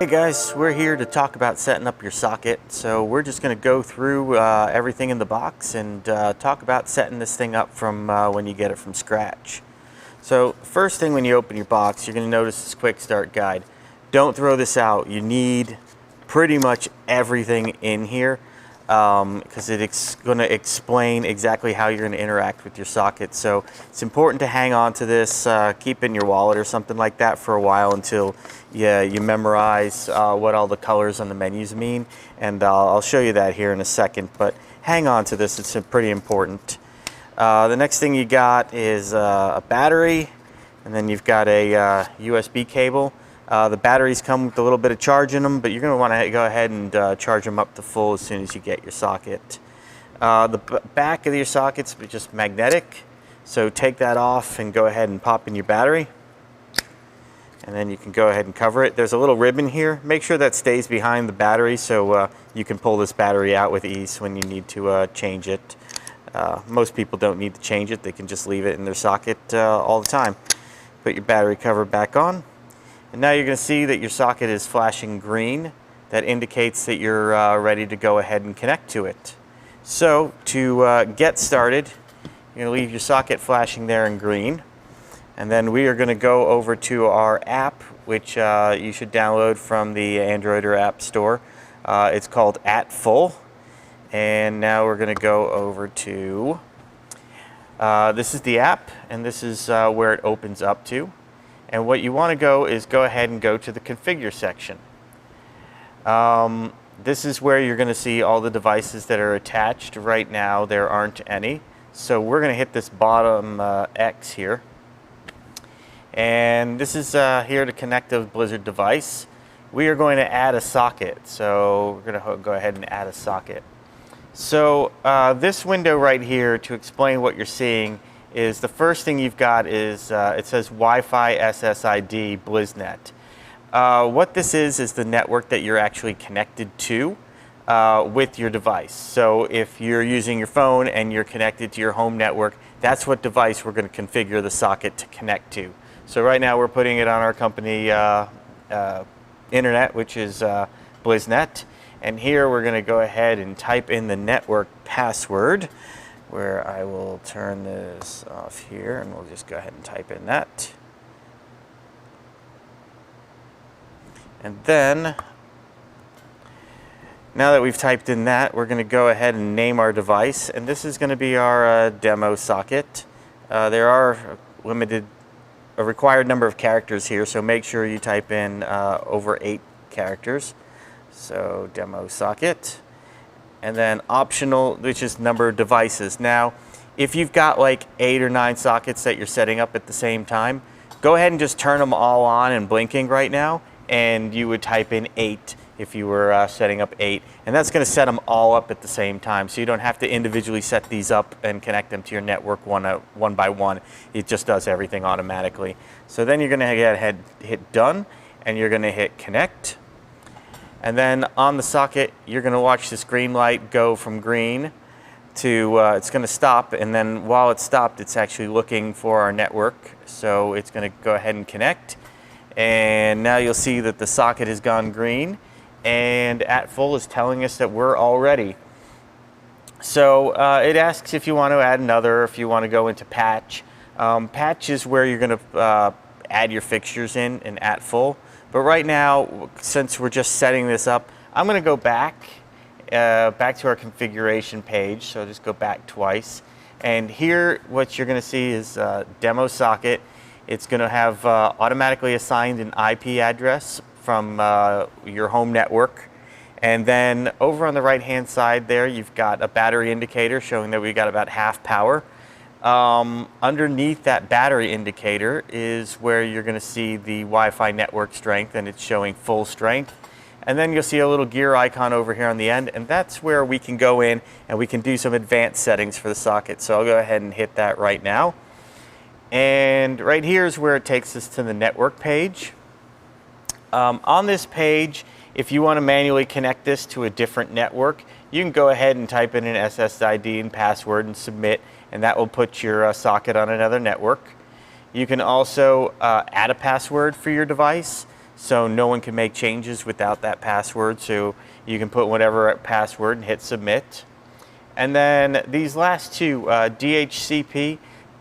Hey guys, we're here to talk about setting up your socket. So we're just going to go through everything in the box and talk about setting this thing up from when you get it from scratch. So first thing when you open your box, you're going to notice this quick start guide. Don't throw this out. You need pretty much everything in here because it's going to explain exactly how you're going to interact with your socket. So it's important to hang on to this, keep it in your wallet or something like that for a while until you memorize what all the colors on the menus mean. And I'll show you that here in a second, but hang on to this, it's pretty important. The next thing you got is a battery, and then you've got a USB cable. The batteries come with a little bit of charge in them, but you're going to want to go ahead and charge them up to full as soon as you get your socket. The back of your socket's just magnetic, so take that off and go ahead and pop in your battery. And then you can go ahead and cover it. There's a little ribbon here. Make sure that stays behind the battery so you can pull this battery out with ease when you need to change it. Most people don't need to change it. They can just leave it in their socket all the time. Put your battery cover back on. And now you're going to see that your socket is flashing green. That indicates that you're ready to go ahead and connect to it. So to get started, you're going to leave your socket flashing there in green. And then we are going to go over to our app, which you should download from the Android or App Store. It's called @Full. And now we're going to go over to, this is the app, and this is where it opens up to. And what you want to go is go ahead and go to the configure section. This is where you're going to see all the devices that are attached. Right now there aren't any. So we're going to hit this bottom X here. And this is here to connect a Blizzard device. We are going to add a socket. So we're going to go ahead and add a socket. So this window right here, to explain what you're seeing, is the first thing you've got is it says Wi-Fi SSID BlizzNet. What this is the network that you're actually connected to with your device. So if you're using your phone and you're connected to your home network, that's what device we're going to configure the socket to connect to. So right now we're putting it on our company internet, which is BlizzNet. And here we're going to go ahead and type in the network password, where I will turn this off here and we'll just go ahead and type in that. And then, now that we've typed in that, we're going to go ahead and name our device. And this is going to be our demo socket. There are a required number of characters here, so make sure you type in over 8 characters. So demo socket. And then optional, which is number of devices. Now, if you've got like 8 or 9 sockets that you're setting up at the same time, go ahead and just turn them all on and blinking right now, and you would type in 8 if you were setting up 8. And that's going to set them all up at the same time, so you don't have to individually set these up and connect them to your network one by one. It just does everything automatically. So then you're going to go ahead, hit done, and you're going to hit connect. And then on the socket, you're going to watch this green light go from green to, it's going to stop, and then while it's stopped, it's actually looking for our network. So it's going to go ahead and connect. And now you'll see that the socket has gone green, and @Full is telling us that we're all ready. So it asks if you want to add another, if you want to go into patch. Patch is where you're going to add your fixtures in @Full. But right now, since we're just setting this up, I'm going to go back to our configuration page. So just go back twice. And here, what you're going to see is demo socket. It's going to have automatically assigned an IP address from your home network. And then over on the right-hand side there, you've got a battery indicator showing that we got about half power. Underneath that battery indicator is where you're going to see the Wi-Fi network strength, and it's showing full strength. And then you'll see a little gear icon over here on the end, and that's where we can go in and we can do some advanced settings for the socket. So I'll go ahead and hit that right now. And right here is where it takes us to the network page. On this page, if you want to manually connect this to a different network, you can go ahead and type in an SSID and password and submit, and that will put your socket on another network. You can also add a password for your device. so no one can make changes without that password. So you can put whatever password and hit submit. And then these last two, DHCP.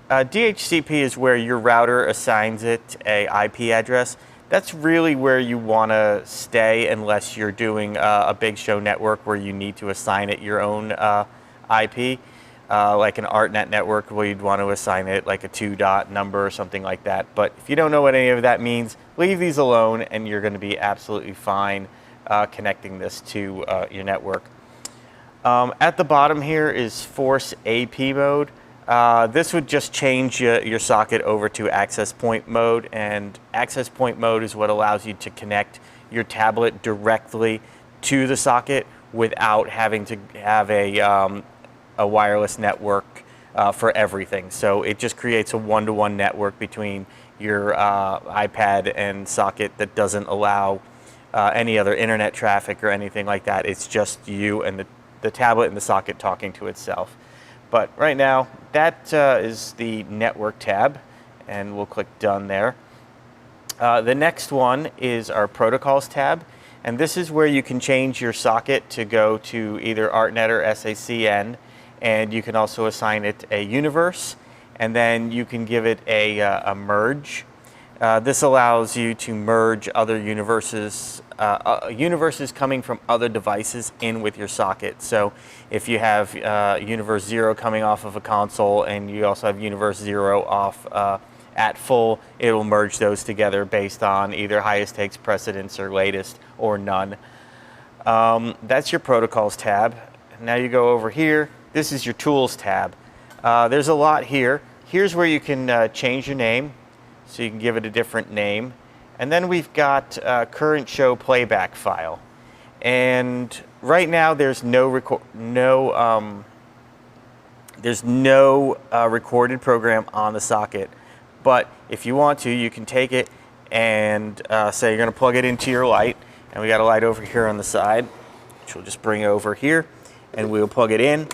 DHCP is where your router assigns it a IP address. That's really where you want to stay unless you're doing a big show network where you need to assign it your own IP, like an ArtNet network where you'd want to assign it like a 2-dot number or something like that. But if you don't know what any of that means, leave these alone and you're going to be absolutely fine connecting this to your network. At the bottom here is Force AP mode. This would just change your socket over to access point mode, and access point mode is what allows you to connect your tablet directly to the socket without having to have a wireless network for everything. So it just creates a one-to-one network between your iPad and socket that doesn't allow any other internet traffic or anything like that. It's just you and the tablet and the socket talking to itself. But right now, that is the network tab, and we'll click done there. The next one is our protocols tab, and this is where you can change your socket to go to either ArtNet or sACN, and you can also assign it a universe, and then you can give it a merge. This allows you to merge other universes, universes coming from other devices in with your socket. So if you have universe 0 coming off of a console and you also have universe 0 off at full, it will merge those together based on either highest takes precedence or latest or none. That's your protocols tab. Now you go over here. This is your tools tab. There's a lot here. Here's where you can change your name. So you can give it a different name. And then we've got current show playback file. And right now there's no recorded program on the socket. But if you want to, you can take it and say you're going to plug it into your light. And we got a light over here on the side, which we'll just bring over here. And we'll plug it in.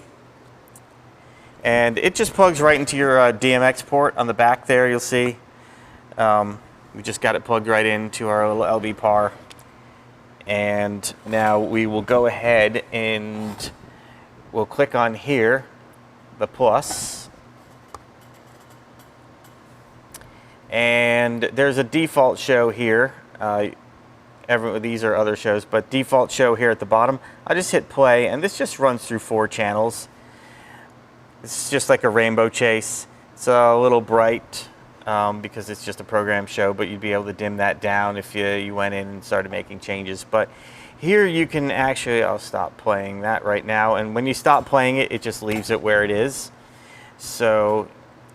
And it just plugs right into your DMX port on the back there, you'll see. We just got it plugged right into our little LB PAR. And now we will go ahead and we'll click on here, the plus. And there's a default show here. These are other shows, but default show here at the bottom. I just hit play, and this just runs through 4 channels. It's just like a rainbow chase. It's a little bright. Because it's just a program show, but you'd be able to dim that down if you went in and started making changes. But here you can actually, I'll stop playing that right now, and when you stop playing it, it just leaves it where it is. So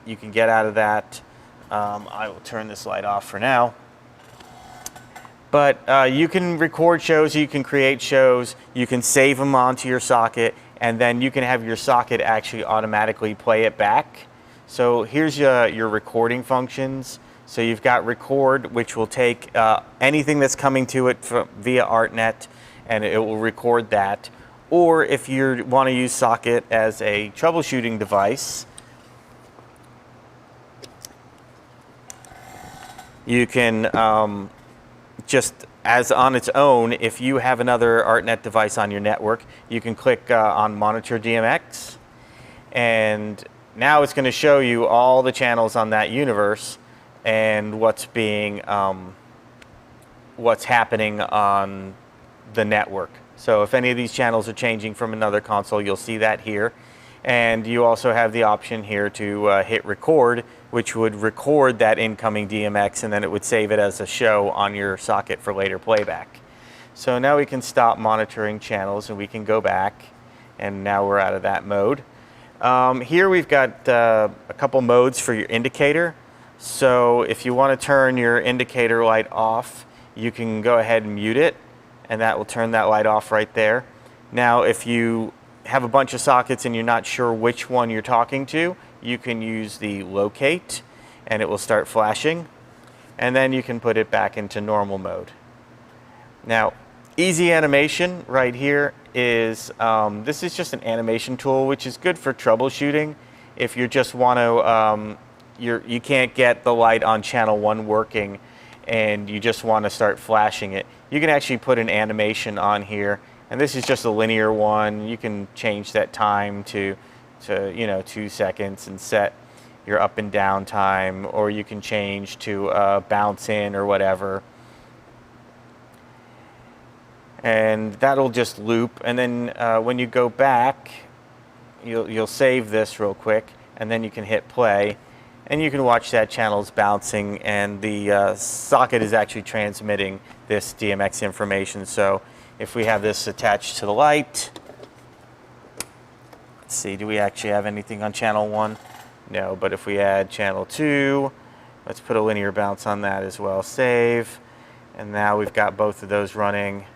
you can get out of that. I will turn this light off for now. But you can record shows, you can create shows, you can save them onto your socket, and then you can have your socket actually automatically play it back. So here's your recording functions. So you've got record, which will take anything that's coming to it via ArtNet, and it will record that. Or if you want to use SoC-It as a troubleshooting device, you can just as on its own, if you have another ArtNet device on your network, you can click on Monitor DMX, and now it's going to show you all the channels on that universe and what's happening on the network. So if any of these channels are changing from another console, you'll see that here. And you also have the option here to hit record, which would record that incoming DMX, and then it would save it as a show on your socket for later playback. So now we can stop monitoring channels and we can go back, and now we're out of that mode. Here we've got a couple modes for your indicator. So if you want to turn your indicator light off, you can go ahead and mute it, and that will turn that light off right there. Now if you have a bunch of sockets and you're not sure which one you're talking to, you can use the locate and it will start flashing, and then you can put it back into normal mode. Now easy animation right here is, this is just an animation tool which is good for troubleshooting. If you just want to, you can't get the light on channel 1 working and you just want to start flashing it, you can actually put an animation on here, and this is just a linear one. You can change that time to 2 seconds and set your up and down time, or you can change to bounce in or whatever, and that'll just loop. And then when you go back, you'll save this real quick, and then you can hit play, and you can watch that channel's bouncing, and the socket is actually transmitting this DMX information. So if we have this attached to the light, let's see, do we actually have anything on channel 1? No, but if we add channel 2, let's put a linear bounce on that as well. Save, and now we've got both of those running.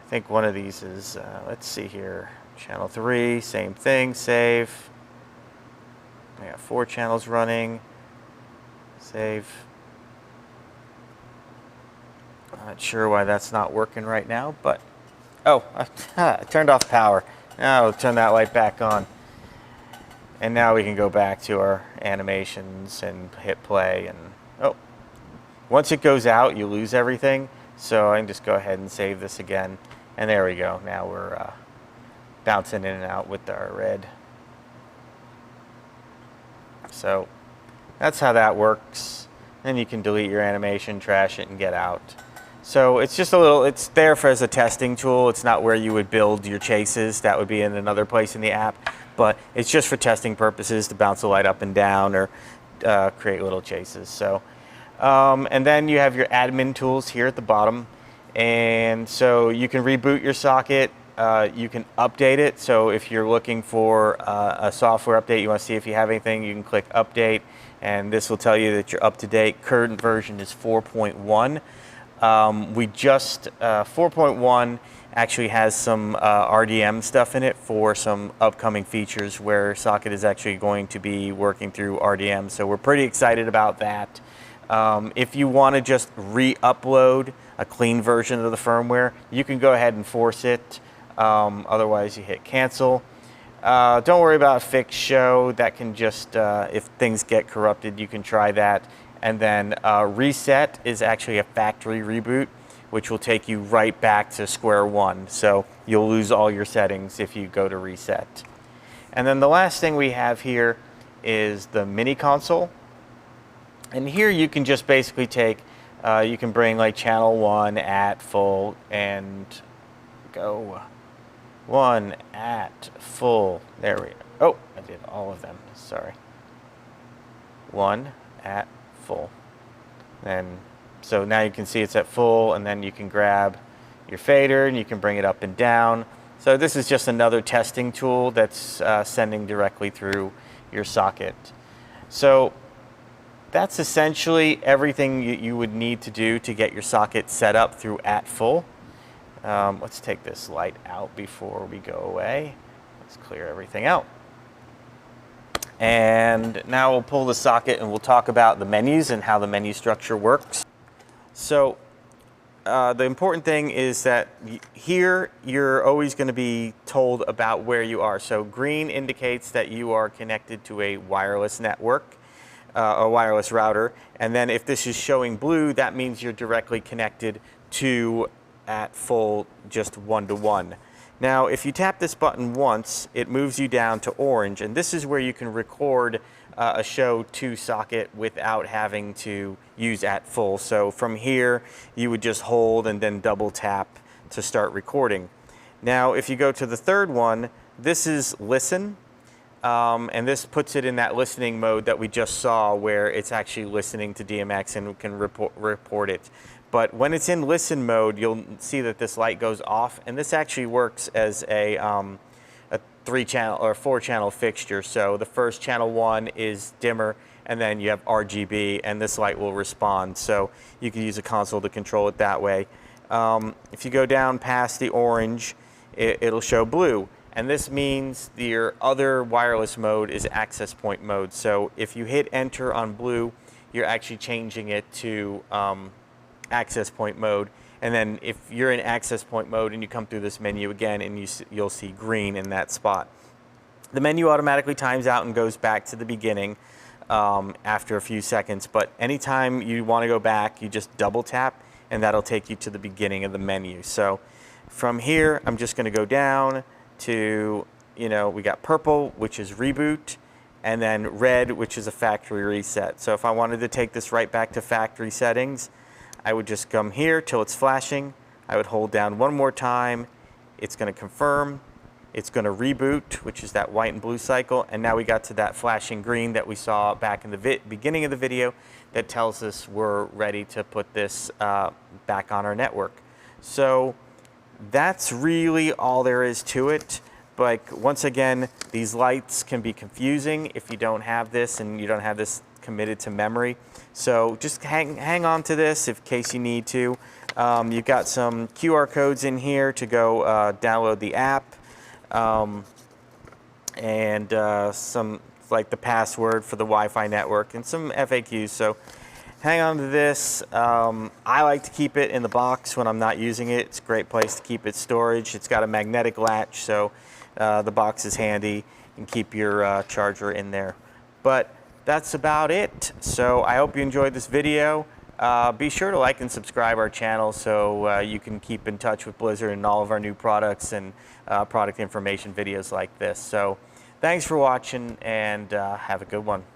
I think one of these is, let's see here, channel 3, same thing, save. I got 4 channels running, save. I'm not sure why that's not working right now, but, oh, I turned off power. Now I'll turn that light back on. And now we can go back to our animations and hit play, and oh, once it goes out, you lose everything. So I can just go ahead and save this again, and there we go. Now we're bouncing in and out with our red. So that's how that works. Then you can delete your animation, trash it, and get out. So it's just it's there as a testing tool. It's not where you would build your chases. That would be in another place in the app. But it's just for testing purposes, to bounce the light up and down, or create little chases. So, and then you have your admin tools here at the bottom. And so you can reboot your socket. You can update it. So if you're looking for a software update, you want to see if you have anything, you can click update, and this will tell you that you're up to date. Current version is 4.1. 4.1 actually has some RDM stuff in it for some upcoming features where sACIT is actually going to be working through RDM. So we're pretty excited about that. If you want to just re-upload a clean version of the firmware, you can go ahead and force it. Otherwise, you hit cancel. Don't worry about fix show. That can just, if things get corrupted, you can try that. And then reset is actually a factory reboot, which will take you right back to square one. So you'll lose all your settings if you go to reset. And then the last thing we have here is the Miniconsole. And here you can just basically take, you can bring like channel 1 at full and go 1 at full. There we go. Oh, I did all of them, sorry. 1 at full. And so now you can see it's at full, and then you can grab your fader and you can bring it up and down. So this is just another testing tool that's sending directly through your socket. So that's essentially everything you would need to do to get your socket set up through at full. Let's take this light out before we go away. Let's clear everything out. And now we'll pull the socket and we'll talk about the menus and how the menu structure works. So the important thing is that here you're always going to be told about where you are. So green indicates that you are connected to a wireless network, a wireless router. And then if this is showing blue, that means you're directly connected to at full, just one-to-one. Now, if you tap this button once, it moves you down to orange, and this is where you can record a show to socket without having to use at full. So from here, you would just hold and then double tap to start recording. Now, if you go to the third one, this is listen, and this puts it in that listening mode that we just saw, where it's actually listening to DMX and can report it. But when it's in listen mode, you'll see that this light goes off, and this actually works as a 3-channel or 4-channel fixture. So the first channel 1 is dimmer, and then you have RGB, and this light will respond. So you can use a console to control it that way. If you go down past the orange, it'll show blue, and this means your other wireless mode is access point mode. So if you hit enter on blue, you're actually changing it to access point mode. And then if you're in access point mode and you come through this menu again, and you'll see green in that spot. The menu automatically times out and goes back to the beginning. after a few seconds. But anytime you want to go back, you just double tap and that'll take you to the beginning of the menu. So from here, I'm just going to go down to, we got purple, which is reboot, and then red, which is a factory reset. So if I wanted to take this right back to factory settings, I would just come here till it's flashing. I would hold down one more time. It's going to confirm. It's going to reboot, which is that white and blue cycle. And now we got to that flashing green that we saw back in the beginning of the video that tells us we're ready to put this back on our network. So that's really all there is to it. But once again, these lights can be confusing if you don't have this and you don't have this committed to memory. So just hang on to this in case you need to. You've got some QR codes in here to go download the app. And some like the password for the Wi-Fi network and some FAQs. So hang on to this. I like to keep it in the box when I'm not using it. It's a great place to keep its storage. It's got a magnetic latch, so the box is handy. You can keep your charger in there. But that's about it. So I hope you enjoyed this video. Be sure to like and subscribe our channel so you can keep in touch with Blizzard and all of our new products and product information videos like this. So thanks for watching and have a good one.